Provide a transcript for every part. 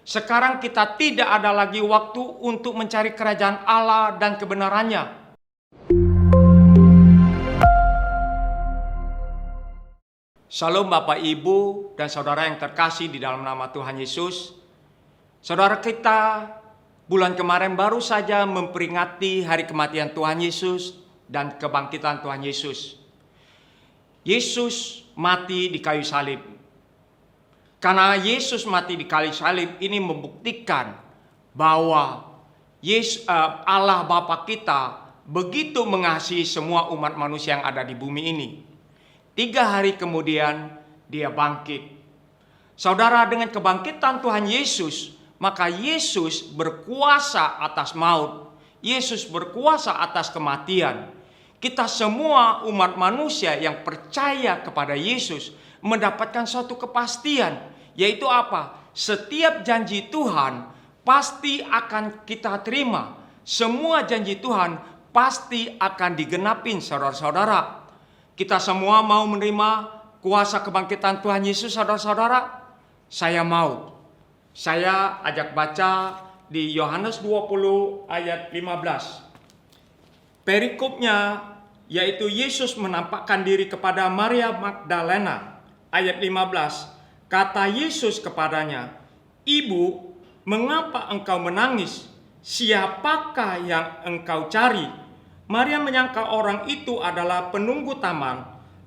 Sekarang kita tidak ada lagi waktu untuk mencari kerajaan Allah dan kebenarannya. Shalom Bapak Ibu dan Saudara yang terkasih di dalam nama Tuhan Yesus. Saudara kita bulan kemarin baru saja memperingati hari kematian Tuhan Yesus dan kebangkitan Tuhan Yesus. Yesus mati di kayu salib. Karena Yesus mati di kayu salib ini membuktikan bahwa Allah Bapa kita begitu mengasihi semua umat manusia yang ada di bumi ini. 3 hari kemudian dia bangkit. Saudara, dengan kebangkitan Tuhan Yesus, maka Yesus berkuasa atas maut. Yesus berkuasa atas kematian. Kita semua umat manusia yang percaya kepada Yesus mendapatkan suatu kepastian. Yaitu apa? Setiap janji Tuhan pasti akan kita terima. Semua janji Tuhan pasti akan digenapin, saudara-saudara. Kita semua mau menerima kuasa kebangkitan Tuhan Yesus, saudara-saudara? Saya mau. Saya ajak baca di Yohanes 20 ayat 15. Perikopnya yaitu Yesus menampakkan diri kepada Maria Magdalena. Ayat 15. Kata Yesus kepadanya, "Ibu, mengapa engkau menangis? Siapakah yang engkau cari?" Maria menyangka orang itu adalah penunggu taman,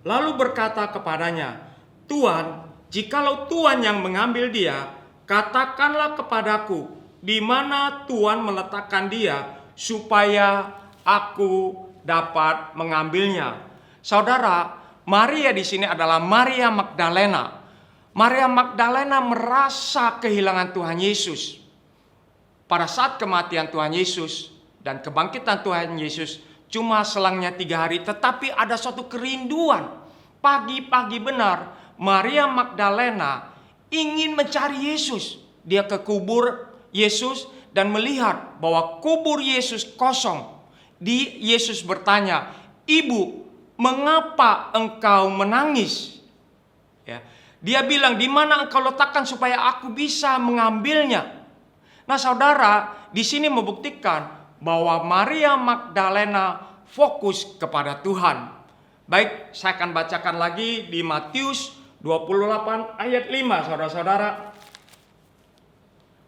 lalu berkata kepadanya, "Tuan, jikalau Tuan yang mengambil dia, katakanlah kepadaku di mana Tuan meletakkan dia, supaya aku dapat mengambilnya." Saudara, Maria di sini adalah Maria Magdalena. Maria Magdalena merasa kehilangan Tuhan Yesus. Pada saat kematian Tuhan Yesus dan kebangkitan Tuhan Yesus cuma selangnya 3 hari, tetapi ada suatu kerinduan. Pagi-pagi benar, Maria Magdalena ingin mencari Yesus. Dia ke kubur Yesus dan melihat bahwa kubur Yesus kosong. Yesus bertanya, "Ibu, mengapa engkau menangis?" Ya. Dia bilang, "Di mana engkau letakkan supaya aku bisa mengambilnya?" Nah, saudara, di sini membuktikan bahwa Maria Magdalena fokus kepada Tuhan. Baik, saya akan bacakan lagi di Matius 28 ayat 5, saudara-saudara.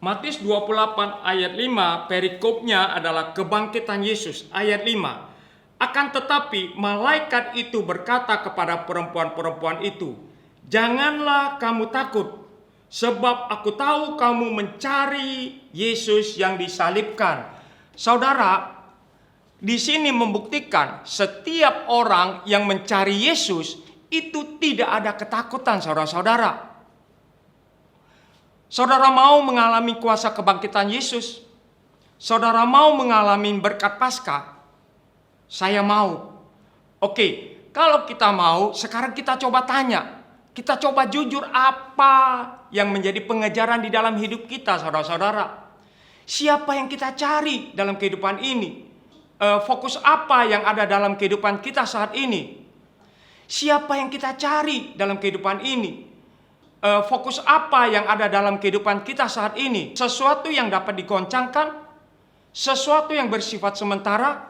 Matius 28 ayat 5, perikopnya adalah kebangkitan Yesus. Ayat 5. Akan tetapi malaikat itu berkata kepada perempuan-perempuan itu, "Janganlah kamu takut, sebab aku tahu kamu mencari Yesus yang disalibkan." Saudara, di sini membuktikan setiap orang yang mencari Yesus itu tidak ada ketakutan, saudara-saudara. Saudara mau mengalami kuasa kebangkitan Yesus? Saudara mau mengalami berkat Paskah? Saya mau. Oke, kalau kita mau, sekarang kita coba tanya. Kita coba jujur apa yang menjadi pengejaran di dalam hidup kita, saudara-saudara. Siapa yang kita cari dalam kehidupan ini? Fokus apa yang ada dalam kehidupan kita saat ini? Siapa yang kita cari dalam kehidupan ini? Fokus apa yang ada dalam kehidupan kita saat ini? Sesuatu yang dapat digoncangkan? Sesuatu yang bersifat sementara?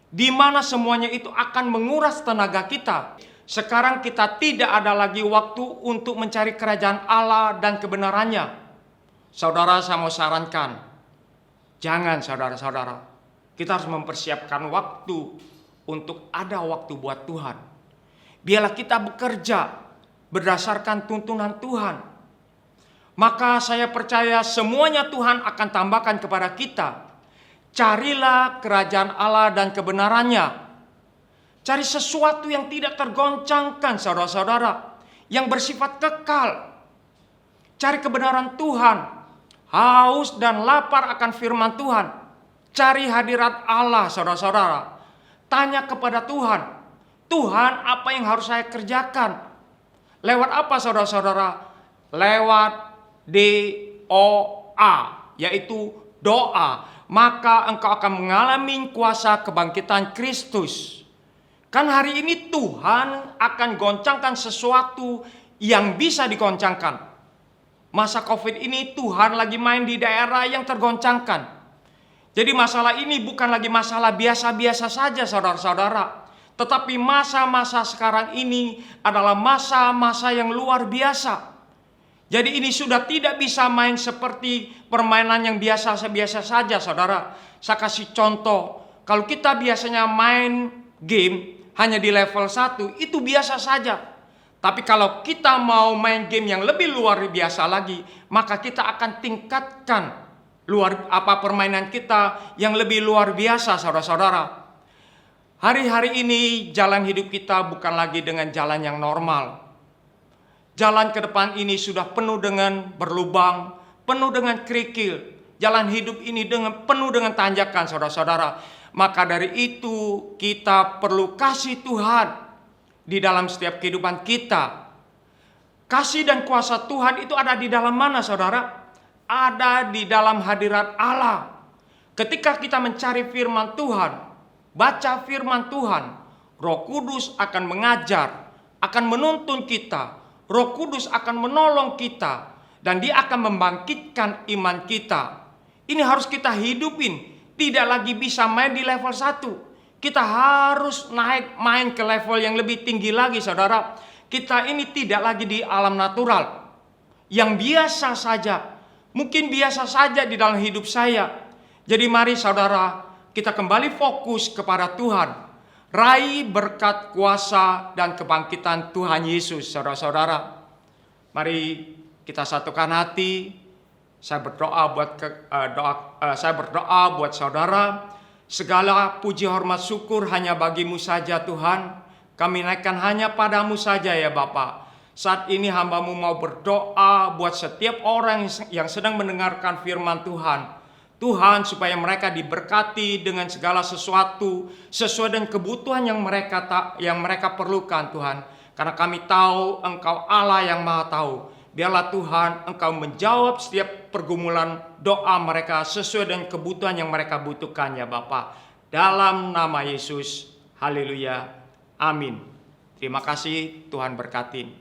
Di mana semuanya itu akan menguras tenaga kita? Sekarang kita tidak ada lagi waktu untuk mencari kerajaan Allah dan kebenarannya. Saudara, saya mau sarankan, jangan, saudara-saudara. Kita harus mempersiapkan waktu untuk ada waktu buat Tuhan. Biarlah kita bekerja berdasarkan tuntunan Tuhan. Maka saya percaya semuanya Tuhan akan tambahkan kepada kita. Carilah kerajaan Allah dan kebenarannya. Cari sesuatu yang tidak tergoncangkan, saudara-saudara, yang bersifat kekal. Cari kebenaran Tuhan. Haus dan lapar akan firman Tuhan. Cari hadirat Allah, saudara-saudara. Tanya kepada Tuhan, "Tuhan, apa yang harus saya kerjakan?" Lewat apa, saudara-saudara? Lewat DOA, yaitu doa. Maka engkau akan mengalami kuasa kebangkitan Kristus. Kan hari ini Tuhan akan goncangkan sesuatu yang bisa digoncangkan. Masa COVID ini Tuhan lagi main di daerah yang tergoncangkan. Jadi masalah ini bukan lagi masalah biasa-biasa saja saudara-saudara. Tetapi masa-masa sekarang ini adalah masa-masa yang luar biasa. Jadi ini sudah tidak bisa main seperti permainan yang biasa-biasa saja saudara. Saya kasih contoh. Kalau kita biasanya main game hanya di level 1, itu biasa saja. Tapi kalau kita mau main game yang lebih luar biasa lagi, maka kita akan tingkatkan permainan kita yang lebih luar biasa saudara-saudara. Hari-hari ini jalan hidup kita bukan lagi dengan jalan yang normal. Jalan ke depan ini sudah penuh dengan berlubang, penuh dengan kerikil. Jalan hidup ini penuh dengan tanjakan saudara-saudara. Maka dari itu kita perlu kasih Tuhan di dalam setiap kehidupan kita. Kasih dan kuasa Tuhan itu ada di dalam mana saudara? Ada di dalam hadirat Allah. Ketika kita mencari firman Tuhan, baca firman Tuhan, Roh Kudus akan mengajar, akan menuntun kita. Roh Kudus akan menolong kita dan Dia akan membangkitkan iman kita. Ini harus kita hidupin, tidak lagi bisa main di level 1. Kita harus main ke level yang lebih tinggi lagi saudara. Kita ini tidak lagi di alam natural yang biasa saja. Mungkin biasa saja di dalam hidup saya. Jadi mari saudara, kita kembali fokus kepada Tuhan. Raih berkat kuasa dan kebangkitan Tuhan Yesus saudara-saudara. Mari kita satukan hati. Saya berdoa buat saudara. Segala puji hormat syukur hanya bagi-Mu saja Tuhan. Kami naikkan hanya pada-Mu saja ya Bapa. Saat ini hamba-Mu mau berdoa buat setiap orang yang sedang mendengarkan firman Tuhan. Tuhan, supaya mereka diberkati dengan segala sesuatu sesuai dengan kebutuhan yang mereka perlukan Tuhan. Karena kami tahu Engkau Allah yang Maha Tahu. Biarlah Tuhan Engkau menjawab setiap pergumulan doa mereka sesuai dengan kebutuhan yang mereka butuhkan ya Bapa. Dalam nama Yesus, haleluya, amin. Terima kasih, Tuhan berkati.